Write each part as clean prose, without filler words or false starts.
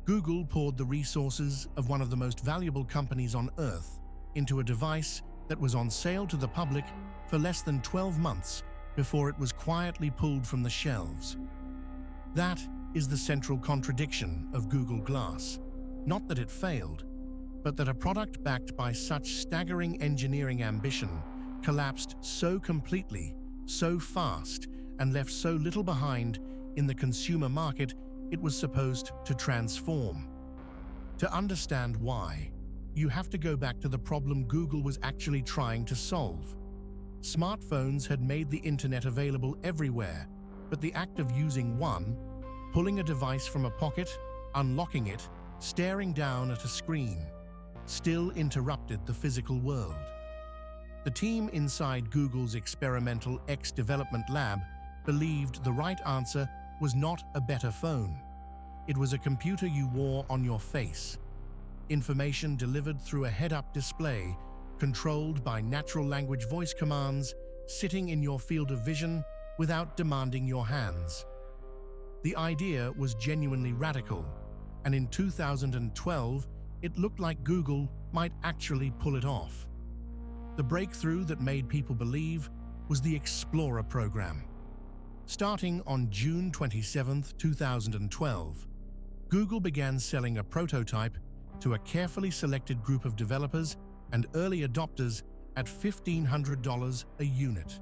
Google poured the resources of one of the most valuable companies on Earth into a device that was on sale to the public for less than 12 months before it was quietly pulled from the shelves. That is the central contradiction of Google Glass. Not that it failed, but that a product backed by such staggering engineering ambition collapsed so completely, so fast, and left so little behind in the consumer market it was supposed to transform. To understand why, you have to go back to the problem Google was actually trying to solve. Smartphones had made the internet available everywhere, but the act of using one, pulling a device from a pocket, unlocking it, staring down at a screen, still interrupted the physical world. The team inside Google's experimental X development lab believed the right answer was not a better phone. It was a computer you wore on your face. Information delivered through a head-up display, controlled by natural language voice commands, sitting in your field of vision without demanding your hands. The idea was genuinely radical, and in 2012, it looked like Google might actually pull it off. The breakthrough that made people believe was the Explorer program. Starting on June 27, 2012, Google began selling a prototype to a carefully selected group of developers and early adopters at $1,500 a unit.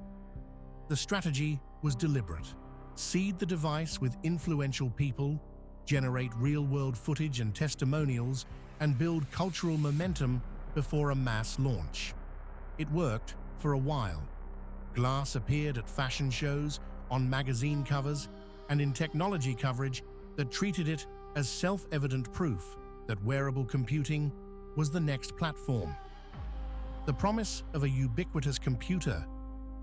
The strategy was deliberate. Seed the device with influential people, generate real-world footage and testimonials, and build cultural momentum before a mass launch. It worked for a while. Glass appeared at fashion shows, on magazine covers, and in technology coverage that treated it as self-evident proof that wearable computing was the next platform. The promise of a ubiquitous computer,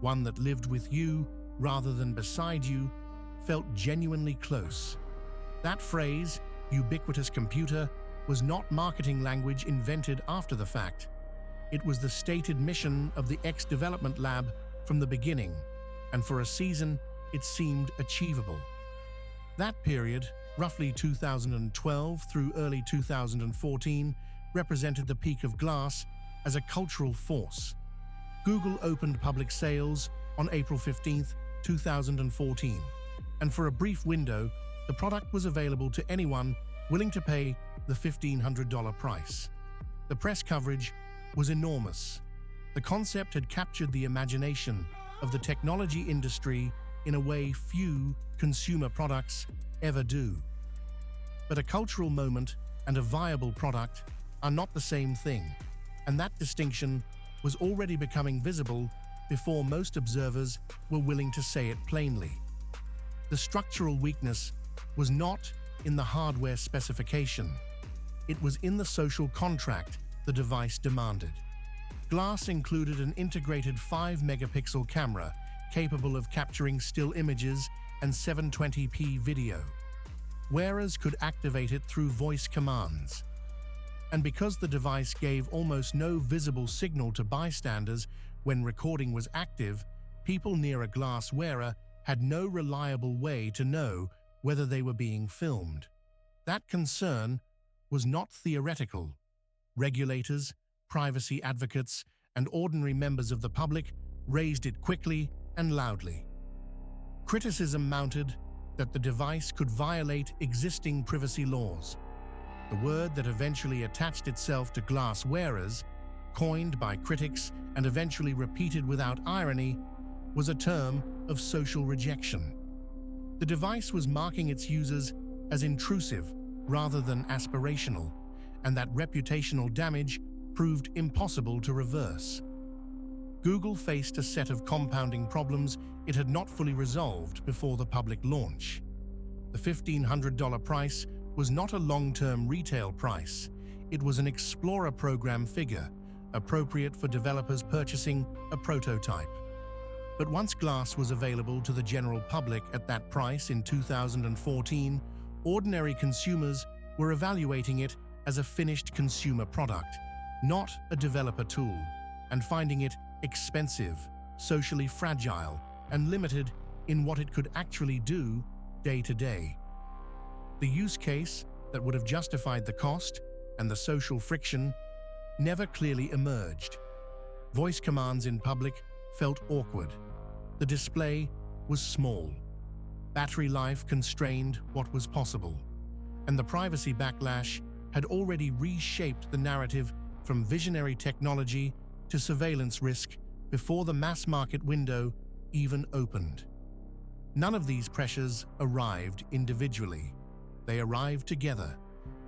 one that lived with you rather than beside you, felt genuinely close. That phrase, ubiquitous computer, was not marketing language invented after the fact. It was the stated mission of the X development lab from the beginning, and for a season, it seemed achievable. That period, roughly 2012 through early 2014, represented the peak of glass as a cultural force. Google opened public sales on April 15, 2014, and for a brief window, the product was available to anyone willing to pay the $1,500 price. The press coverage was enormous. The concept had captured the imagination of the technology industry in a way few consumer products ever do. But a cultural moment and a viable product are not the same thing, and that distinction was already becoming visible before most observers were willing to say it plainly. The structural weakness was not in the hardware specification. It was in the social contract the device demanded. Glass included an integrated 5-megapixel camera capable of capturing still images and 720p video. Wearers could activate it through voice commands. And because the device gave almost no visible signal to bystanders when recording was active, people near a glass wearer had no reliable way to know whether they were being filmed. That concern was not theoretical. Regulators, privacy advocates, and ordinary members of the public raised it quickly and loudly. Criticism mounted that the device could violate existing privacy laws. The word that eventually attached itself to glass wearers, coined by critics and eventually repeated without irony, was a term of social rejection. The device was marking its users as intrusive rather than aspirational, and that reputational damage proved impossible to reverse. Google faced a set of compounding problems it had not fully resolved before the public launch. The $1,500 price was not a long-term retail price. It was an Explorer program figure, appropriate for developers purchasing a prototype. But once glass was available to the general public at that price in 2014, ordinary consumers were evaluating it as a finished consumer product, not a developer tool, and finding it expensive, socially fragile, and limited in what it could actually do day to day. The use case that would have justified the cost and the social friction never clearly emerged. Voice commands in public felt awkward. The display was small. Battery life constrained what was possible. And the privacy backlash had already reshaped the narrative from visionary technology to surveillance risk before the mass market window even opened. None of these pressures arrived individually. They arrived together,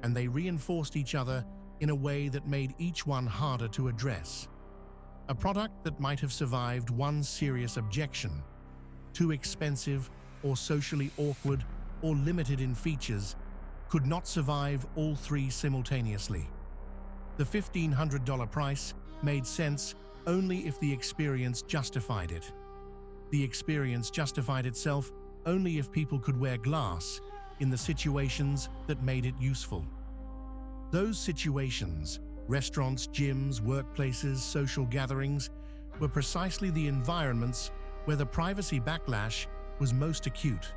and they reinforced each other in a way that made each one harder to address. A product that might have survived one serious objection, too expensive or socially awkward or limited in features, could not survive all three simultaneously. The $1,500 price made sense only if the experience justified it. The experience justified itself only if people could wear glass in the situations that made it useful. Those situations, restaurants, gyms, workplaces, social gatherings, were precisely the environments where the privacy backlash was most acute.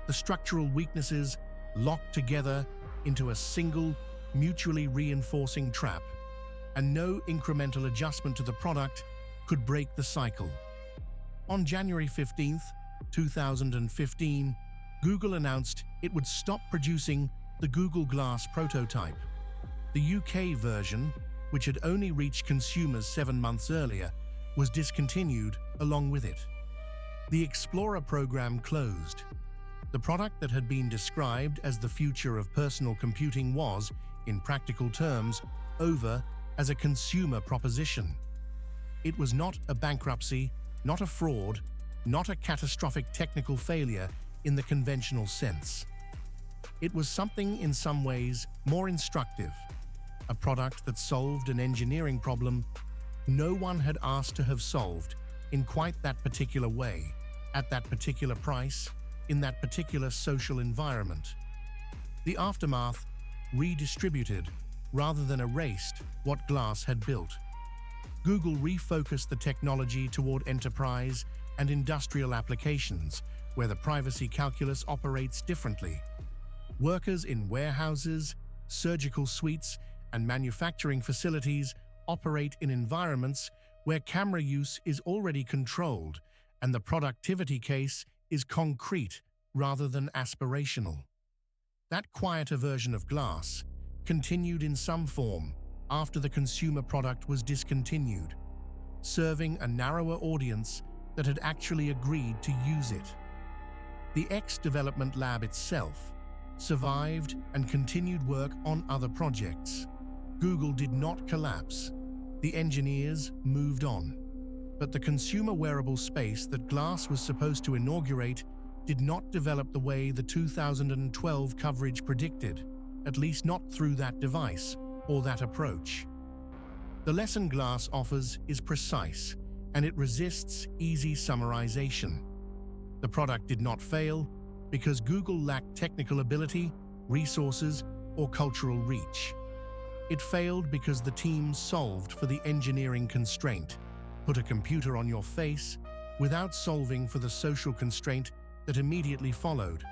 The structural weaknesses locked together into a single, mutually reinforcing trap, and no incremental adjustment to the product could break the cycle. On January 15, 2015, Google announced it would stop producing the Google Glass prototype. The UK version, which had only reached consumers 7 months earlier, was discontinued along with it. The Explorer program closed. The product that had been described as the future of personal computing was, in practical terms, over as a consumer proposition. It was not a bankruptcy, not a fraud, not a catastrophic technical failure in the conventional sense. It was something in some ways more instructive, a product that solved an engineering problem no one had asked to have solved in quite that particular way, at that particular price, in that particular social environment. The aftermath redistributed rather than erased what Glass had built. Google refocused the technology toward enterprise and industrial applications where the privacy calculus operates differently. Workers in warehouses, surgical suites, and manufacturing facilities operate in environments where camera use is already controlled and the productivity case is concrete rather than aspirational. That quieter version of Glass continued in some form after the consumer product was discontinued, serving a narrower audience that had actually agreed to use it. The X development lab itself survived and continued work on other projects. Google did not collapse. The engineers moved on. But the consumer wearable space that Glass was supposed to inaugurate did not develop the way the 2012 coverage predicted, at least not through that device or that approach. The lesson Glass offers is precise, and it resists easy summarization. The product did not fail because Google lacked technical ability, resources, or cultural reach. It failed because the team solved for the engineering constraint, put a computer on your face, without solving for the social constraint that immediately followed.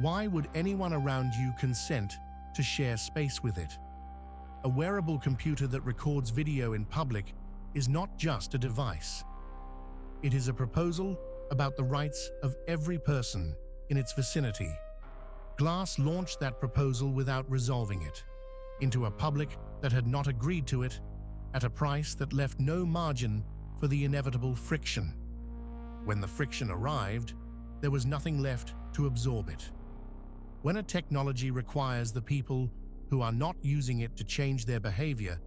Why would anyone around you consent to share space with it? A wearable computer that records video in public is not just a device. It is a proposal about the rights of every person in its vicinity. Glass launched that proposal without resolving it, into a public that had not agreed to it, at a price that left no margin for the inevitable friction. When the friction arrived, there was nothing left to absorb it. When a technology requires the people who are not using it to change their behavior,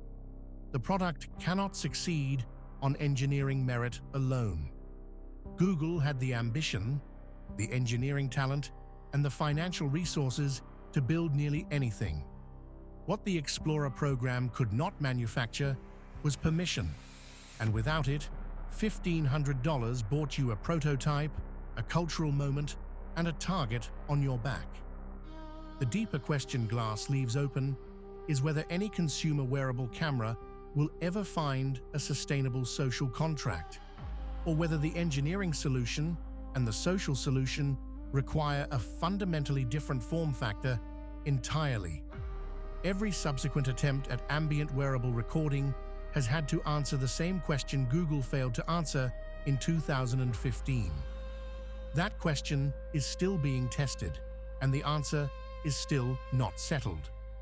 the product cannot succeed on engineering merit alone. Google had the ambition, the engineering talent, and the financial resources to build nearly anything. What the Explorer program could not manufacture was permission, and without it, $1,500 bought you a prototype, a cultural moment, and a target on your back. The deeper question Glass leaves open is whether any consumer wearable camera will ever find a sustainable social contract, or whether the engineering solution and the social solution require a fundamentally different form factor entirely. Every subsequent attempt at ambient wearable recording has had to answer the same question Google failed to answer in 2015. That question is still being tested, and the answer is still not settled.